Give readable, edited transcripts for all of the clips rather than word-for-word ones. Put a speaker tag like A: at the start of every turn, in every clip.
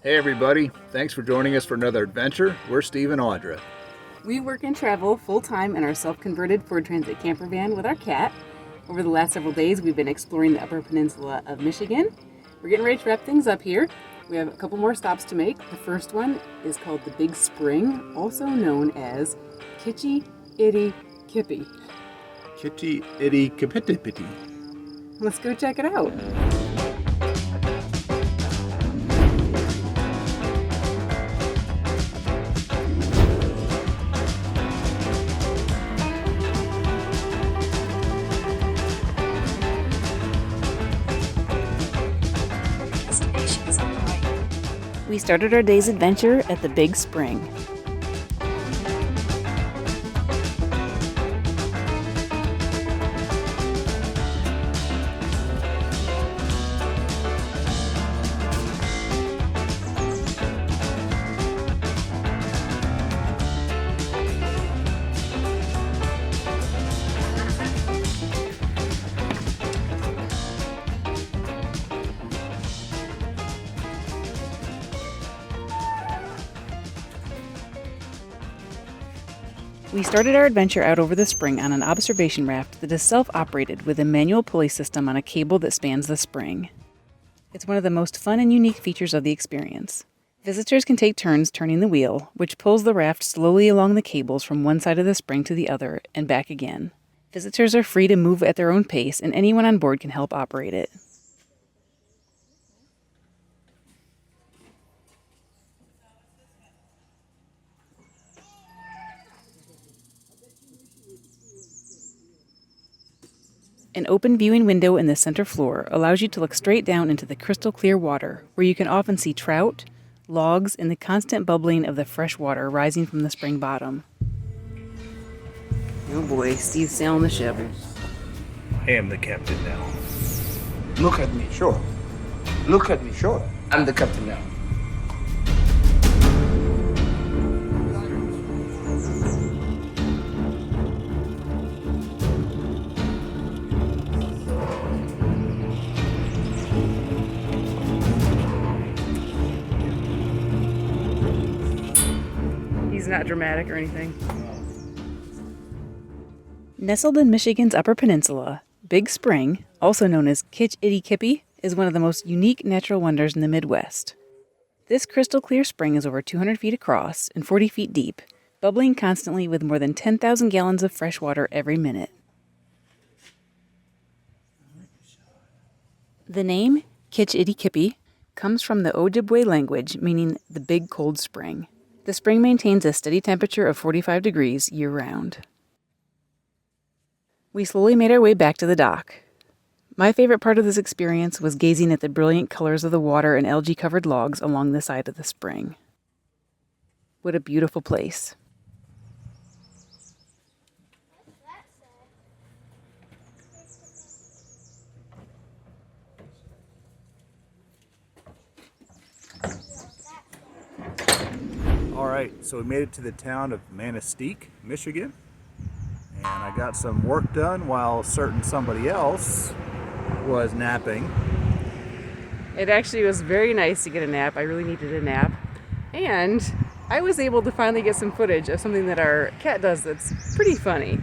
A: Hey everybody, thanks for joining us for another adventure. We're Steve and Audra.
B: We work and travel full-time in our self-converted Ford Transit camper van with our cat. Over the last several days, we've been exploring the Upper Peninsula of Michigan. We're getting ready to wrap things up here. We have a couple more stops to make. The first one is called the Big Spring, also known as Kitch-iti-kipi.
A: Kitch-iti-kipi.
B: Let's go check it out. We started our day's adventure at the Big Spring. We started our adventure out over the spring on an observation raft that is self-operated with a manual pulley system on a cable that spans the spring. It's one of the most fun and unique features of the experience. Visitors can take turns turning the wheel, which pulls the raft slowly along the cables from one side of the spring to the other and back again. Visitors are free to move at their own pace, and anyone on board can help operate it. An open viewing window in the center floor allows you to look straight down into the crystal clear water, where you can often see trout, logs, and the constant bubbling of the fresh water rising from the spring bottom. Oh boy, Steve's sailing the ship.
A: I am the captain now.
C: Look at me, sure. Look at me, sure. I'm the captain now.
B: He's not dramatic or anything. Nestled in Michigan's Upper Peninsula, Big Spring, also known as Kitch-iti-kipi, is one of the most unique natural wonders in the Midwest. This crystal clear spring is over 200 feet across and 40 feet deep, bubbling constantly with more than 10,000 gallons of fresh water every minute. The name Kitch-iti-kipi comes from the Ojibwe language meaning the big cold spring. The spring maintains a steady temperature of 45 degrees year-round. We slowly made our way back to the dock. My favorite part of this experience was gazing at the brilliant colors of the water and algae-covered logs along the side of the spring. What a beautiful place.
A: All right, so we made it to the town of Manistique, Michigan. And I got some work done while somebody else was napping.
B: It actually was very nice to get a nap. I really needed a nap. And I was able to finally get some footage of something that our cat does that's pretty funny.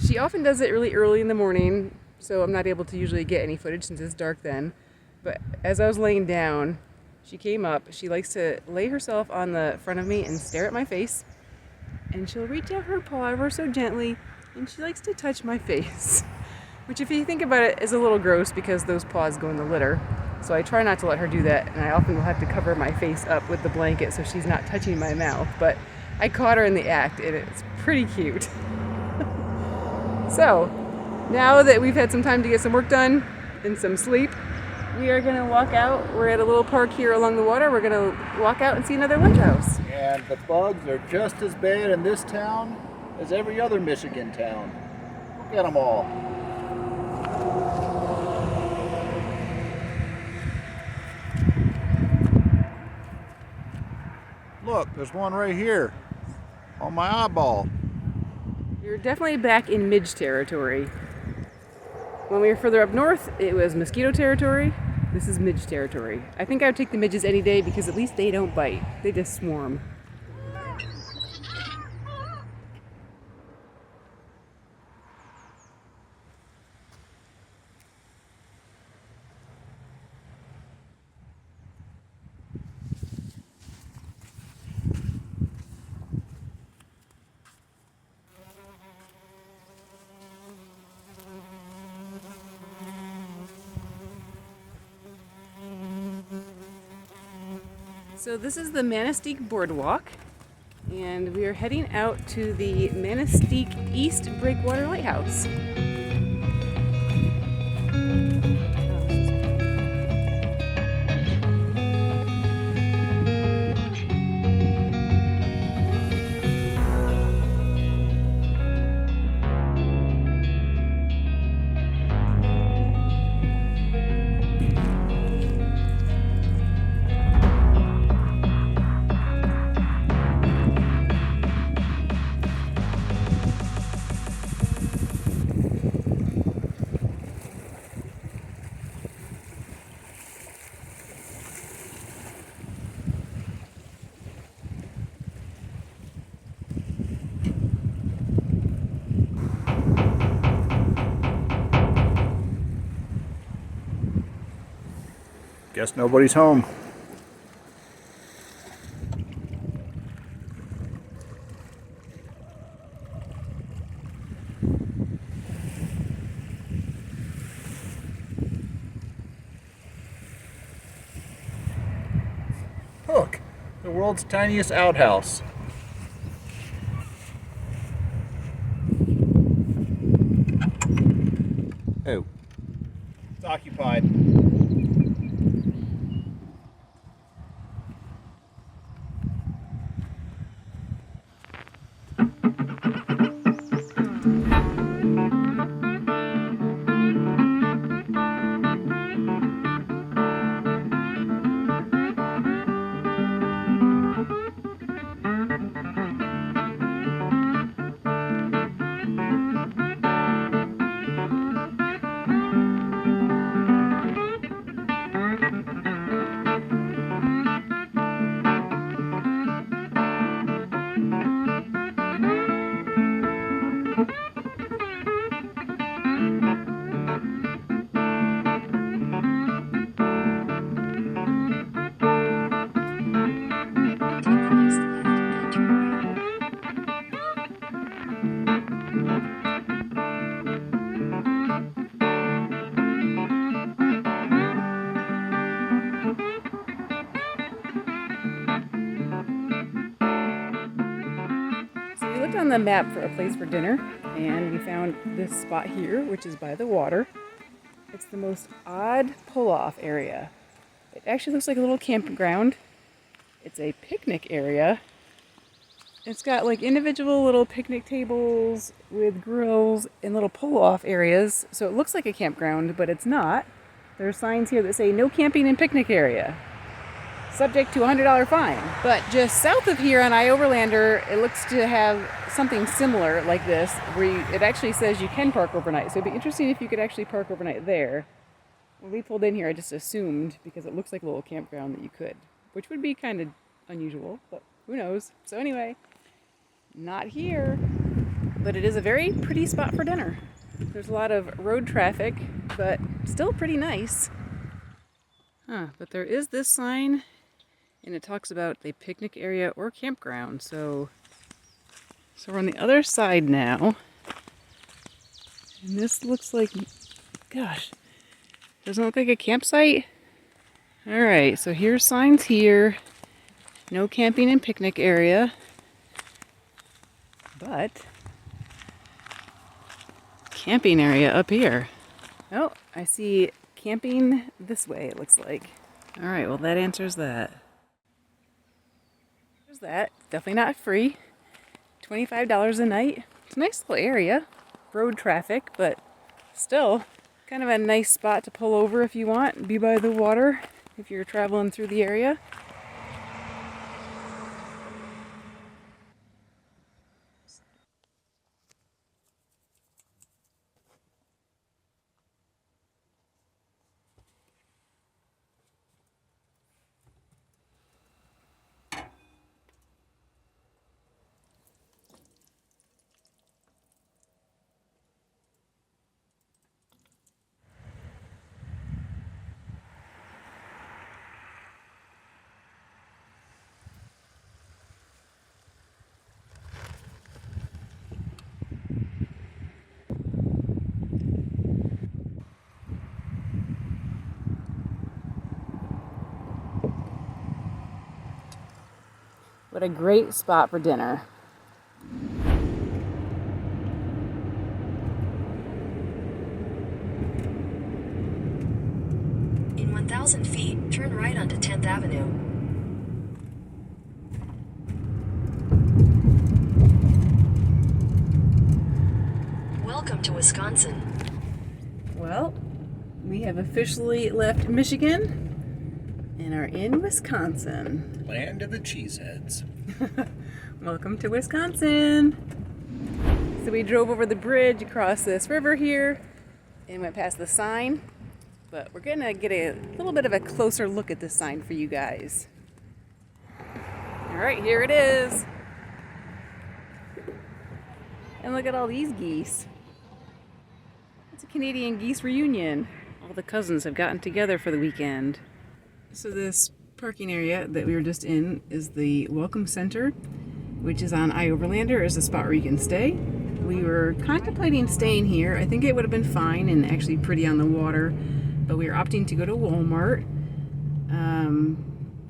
B: She often does it really early in the morning, so I'm not able to usually get any footage since it's dark then. But as I was laying down, she came up. She likes to lay herself on the front of me and stare at my face. And she'll reach out her paw ever so gently, and she likes to touch my face. Which, if you think about it, is a little gross because those paws go in the litter. So I try not to let her do that, and I often will have to cover my face up with the blanket so she's not touching my mouth. But I caught her in the act, and it's pretty cute. So, now that we've had some time to get some work done and some sleep, we are going to walk out. We're at a little park here along the water. We're going to walk out and see another lighthouse.
A: And the bugs are just as bad in this town as every other Michigan town. Look at them all. Look, there's one right here on my eyeball.
B: You're definitely back in midge territory. When we were further up north, it was mosquito territory. This is midge territory. I think I would take the midges any day because at least they don't bite. They just swarm. So this is the Manistique Boardwalk, and we are heading out to the Manistique East Breakwater Lighthouse.
A: Guess nobody's home. Look, the world's tiniest outhouse. Oh. It's occupied.
B: On the map for a place for dinner, and we found this spot here, which is by the water. It's the most odd pull-off area. It actually looks like a little campground. It's a picnic area. It's got like individual little picnic tables with grills and little pull-off areas, so it looks like a campground, but it's not. There are signs here that say no camping in picnic area, subject to a $100 fine. But just south of here on iOverlander, it looks to have something similar like this, where it actually says you can park overnight. So it'd be interesting if you could actually park overnight there. When we pulled in here, I just assumed, because it looks like a little campground, that you could, which would be kind of unusual, but who knows. So anyway, not here, but it is a very pretty spot for dinner. There's a lot of road traffic, but still pretty nice. But there is this sign, and it talks about a picnic area or campground. So we're on the other side now. And this looks like, gosh, doesn't look like a campsite. All right, so here's signs here. No camping and picnic area. But camping area up here. Oh, I see camping this way, it looks like. All right, well that answers that. There's that. Definitely not free. $25 a night. It's a nice little area. Road traffic, but still kind of a nice spot to pull over if you want. Be by the water if you're traveling through the area. What a great spot for dinner.
D: In 1,000 feet, turn right onto 10th Avenue. Welcome to Wisconsin.
B: Well, we have officially left Michigan and are in Wisconsin.
A: Land of the cheeseheads.
B: Welcome to Wisconsin. So we drove over the bridge across this river here and went past the sign, but we're gonna get a little bit of a closer look at this sign for you guys. All right, here it is. And look at all these geese. It's a Canadian geese reunion. All the cousins have gotten together for the weekend. So this parking area that we were just in is the Welcome Center, which is on iOverlander, is a spot where you can stay. We were contemplating staying here. I think it would have been fine and actually pretty on the water, but we are opting to go to Walmart.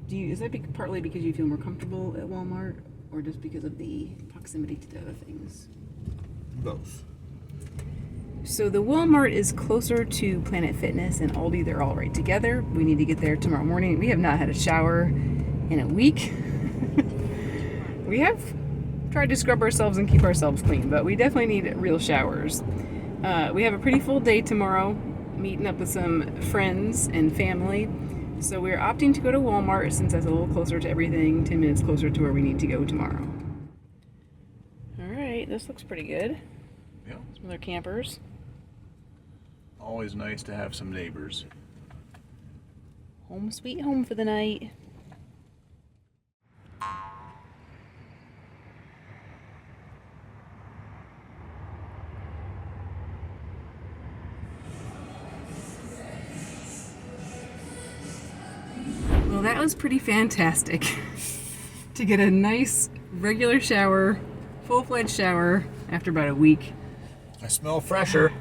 B: Is that partly because you feel more comfortable at Walmart, or just because of the proximity to the other things?
A: Both.
B: So the Walmart is closer to Planet Fitness and Aldi. They're all right together. We need to get there tomorrow morning. We have not had a shower in a week. We have tried to scrub ourselves and keep ourselves clean, but we definitely need real showers. We have a pretty full day tomorrow, meeting up with some friends and family. So we're opting to go to Walmart since that's a little closer to everything, 10 minutes closer to where we need to go tomorrow. All right, this looks pretty good.
A: Yeah.
B: Some other campers.
A: Always nice to have some neighbors.
B: Home sweet home for the night. Well, that was pretty fantastic. To get a nice regular shower, full-fledged shower after about a week.
A: I smell fresher.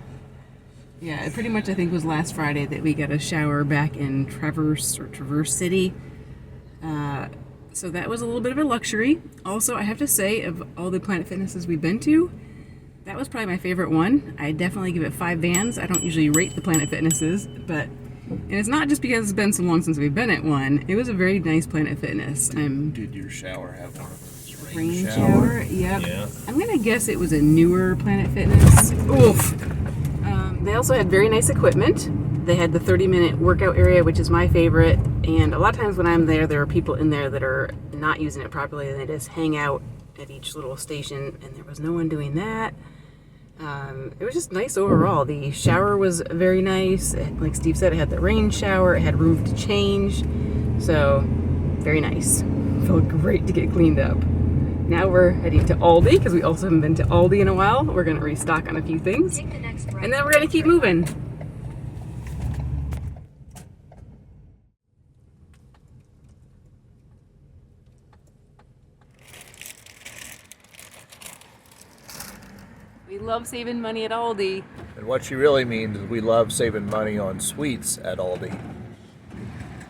B: Yeah, it pretty much I think was last Friday that we got a shower back in Traverse City. So that was a little bit of a luxury. Also, I have to say, of all the Planet Fitnesses we've been to, that was probably my favorite one. I definitely give it 5 vans. I don't usually rate the Planet Fitnesses, but and it's not just because it's been so long since we've been at one. It was a very nice Planet Fitness.
A: Did your shower have one of those
B: Rain shower? Yep.
A: Yeah.
B: I'm gonna guess it was a newer Planet Fitness. Oof. They also had very nice equipment. They had the 30-minute workout area, which is my favorite. And a lot of times when I'm there, there are people in there that are not using it properly, and they just hang out at each little station, and there was no one doing that. It was just nice overall. The shower was very nice. Like Steve said, it had the rain shower. It had room to change. So, very nice. Felt great to get cleaned up. Now we're heading to Aldi, because we also haven't been to Aldi in a while. We're going to restock on a few things.
D: Take the next right.
B: And then we're going to keep moving. We love saving money at Aldi.
A: And what she really means is we love saving money on sweets at Aldi.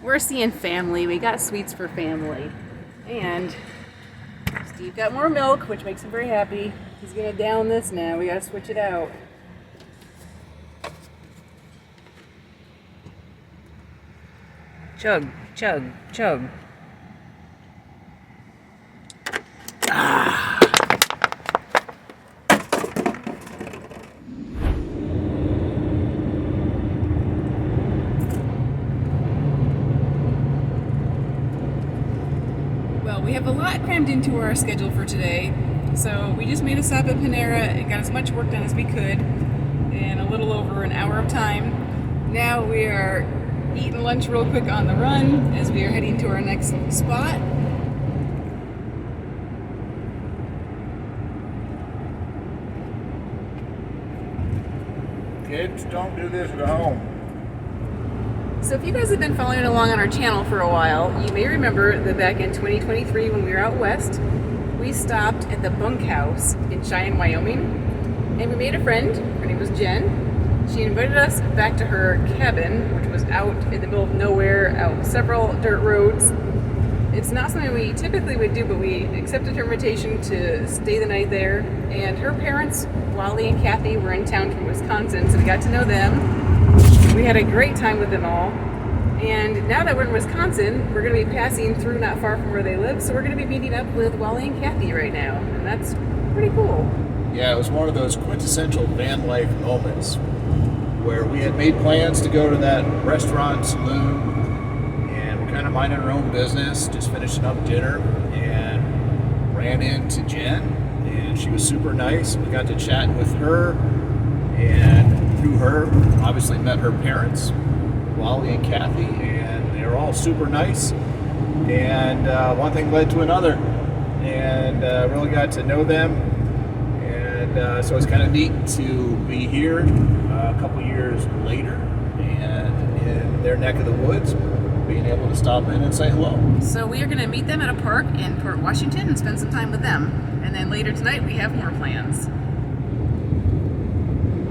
B: We're seeing family. We got sweets for family. And Steve got more milk, which makes him very happy. He's gonna down this now. We gotta switch it out. Chug, chug, chug. Well, we have a lot crammed into our schedule for today, so we just made a stop at Panera and got as much work done as we could in a little over an hour of time. Now we are eating lunch real quick on the run as we are heading to our next spot.
A: Kids, don't do this at home.
B: So if you guys have been following along on our channel for a while, you may remember that back in 2023 when we were out west, we stopped at the bunkhouse in Cheyenne, Wyoming, and we made a friend. Her name was Jen. She invited us back to her cabin, which was out in the middle of nowhere, out several dirt roads. It's not something we typically would do, but we accepted her invitation to stay the night there. And her parents, Wally and Kathy, were in town from Wisconsin, so we got to know them. We had a great time with them all. And now that we're in Wisconsin, we're going to be passing through not far from where they live, so we're going to be meeting up with Wally and Kathy right now. And that's pretty cool.
A: Yeah, it was one of those quintessential van life moments where we had made plans to go to that restaurant, saloon, and we're kind of minding our own business, just finishing up dinner, and ran into Jen, and she was super nice. We got to chat with her, and through her, obviously met her parents, Wally and Kathy, and they were all super nice. And one thing led to another, and really got to know them. So it's kind of neat to be here a couple years later and in their neck of the woods, being able to stop in and say hello.
B: So we are going to meet them at a park in Port Washington and spend some time with them. And then later tonight we have more plans.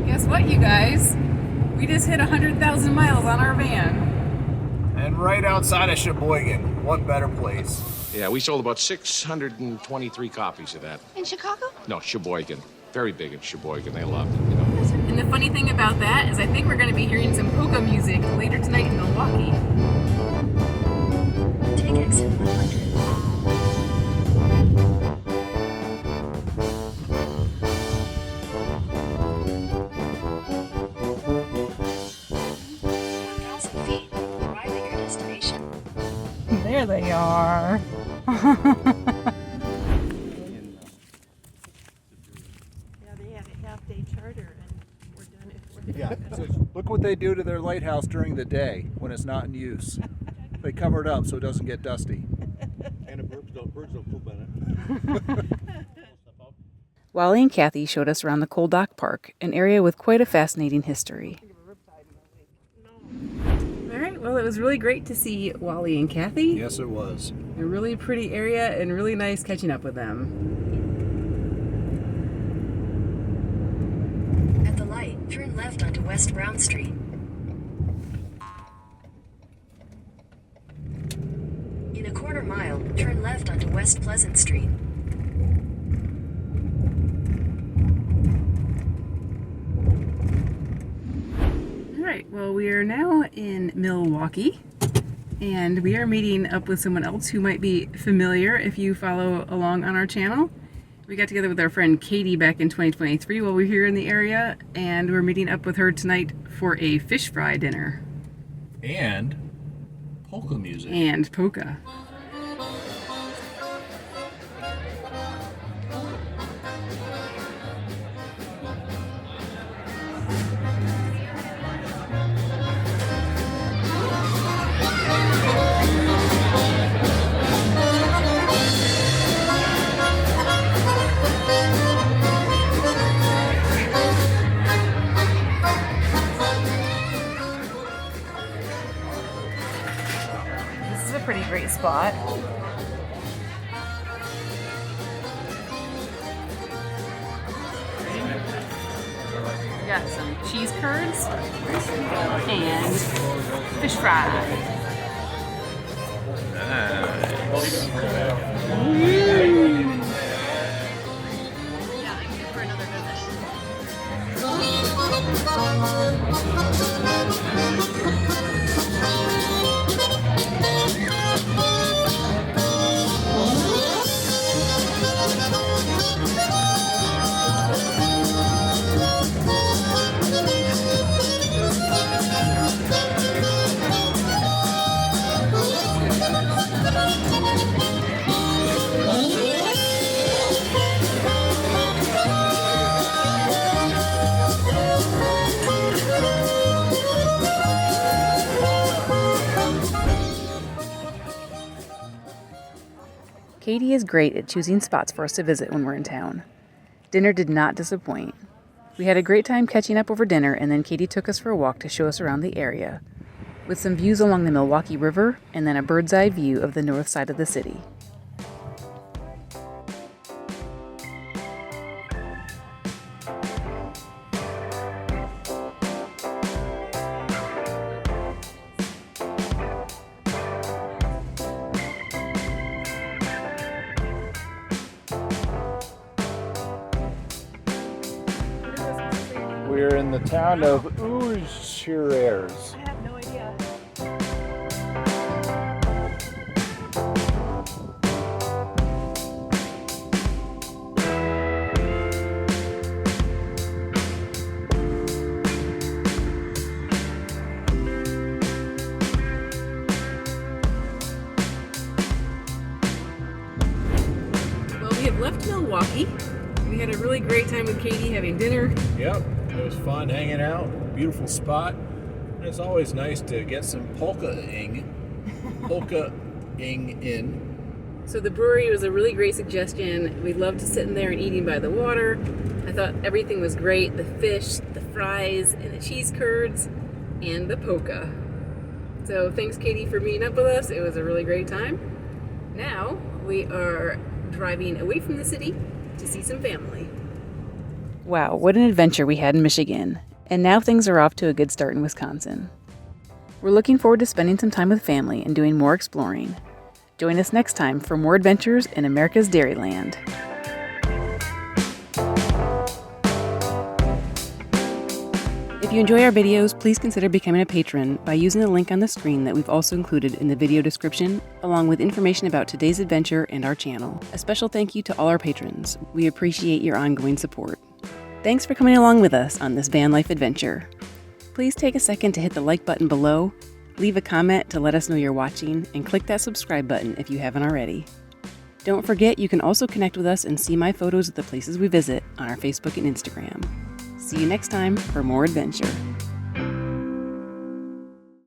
B: Guess what, you guys? We just hit 100,000 miles on our van.
A: And right outside of Sheboygan, what better place?
E: Yeah, we sold about 623 copies of that.
D: In Chicago?
E: No, Sheboygan. Very big in Sheboygan. They loved it, you know.
B: And the funny thing about that is I think we're going to be hearing some polka music later tonight in Milwaukee.
D: Take exit 100.
B: There they are.
A: Yeah, look what they do to their lighthouse during the day when it's not in use. They cover it up so it doesn't get dusty.
F: And the birds don't poop in it.
B: Wally and Kathy showed us around the Coal Dock Park, an area with quite a fascinating history. All right, well, it was really great to see Wally and Kathy.
A: Yes, it was.
B: A really pretty area and really nice catching up with them.
D: At the light, turn left onto West Brown Street. In a quarter mile, turn left onto West Pleasant Street.
B: All right, well, we are now in Milwaukee, and we are meeting up with someone else who might be familiar if you follow along on our channel. We got together with our friend Katie back in 2023 while we were here in the area, and we're meeting up with her tonight for a fish fry dinner.
A: And polka music.
B: And polka. This is a pretty great spot. We got some cheese curds and fish fry. Katie is great at choosing spots for us to visit when we're in town. Dinner did not disappoint. We had a great time catching up over dinner, and then Katie took us for a walk to show us around the area, with some views along the Milwaukee River and then a bird's eye view of the north side of the city.
A: We're in the town of Ujirers.
B: I have no idea. Well, we have left Milwaukee. We had a really great time with Katie having dinner.
A: Yep, it was fun hanging out. Beautiful spot. And it's always nice to get some polka-ing in.
B: So the brewery was a really great suggestion. We loved sitting there and eating by the water. I thought everything was great. The fish, the fries, and the cheese curds, and the polka. So thanks, Katie, for meeting up with us. It was a really great time. Now we are driving away from the city to see some family. Wow, what an adventure we had in Michigan. And now things are off to a good start in Wisconsin. We're looking forward to spending some time with family and doing more exploring. Join us next time for more adventures in America's Dairyland. If you enjoy our videos, please consider becoming a patron by using the link on the screen that we've also included in the video description, along with information about today's adventure and our channel. A special thank you to all our patrons. We appreciate your ongoing support. Thanks for coming along with us on this van life adventure. Please take a second to hit the like button below, leave a comment to let us know you're watching, and click that subscribe button if you haven't already. Don't forget you can also connect with us and see my photos of the places we visit on our Facebook and Instagram. See you next time for more adventure.